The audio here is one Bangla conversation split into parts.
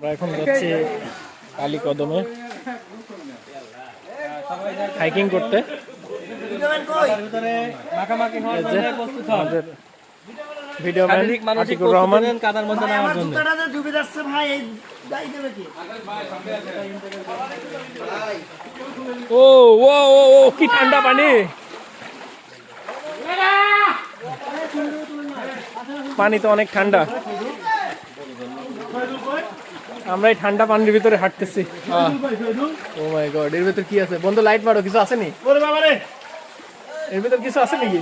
আমরা এখন যাচ্ছি কালীকদমে হাইকিং করতে। আমাদের ভিডিও ম্যান আতিকুর রহমান কাদার মধ্যে নামার জন্য। ও ও ও ও কি ঠান্ডা পানি, পানি তো অনেক ঠান্ডা। আমরা এই ঠান্ডা পানির ভিতরে হাঁটতেছি। ও মাই গড, এর ভিতর কি আছে? বন্ধু লাইট মারো, কিছু আছে নি? এর ভিতর কিছু আছে নাকি?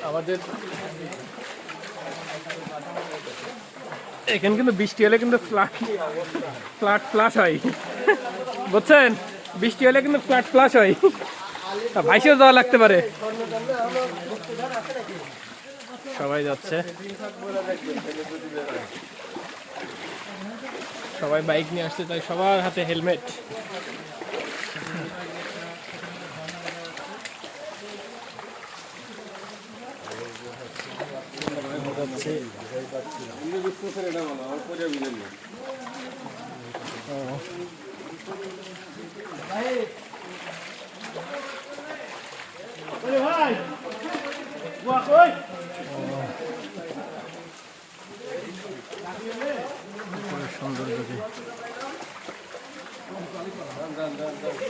আমাদের এখানে কিন্তু বৃষ্টি হলে কিন্তু ফ্লাট হয়, বুঝছেন? বৃষ্টি হলে কিন্তু ফ্লাশ হয়, ভাইসেও যাওয়া লাগতে পারে। সবাই যাচ্ছে, সবাই বাইক নিয়ে আসছে, তাই সবার হাতে হেলমেট। সুন্দর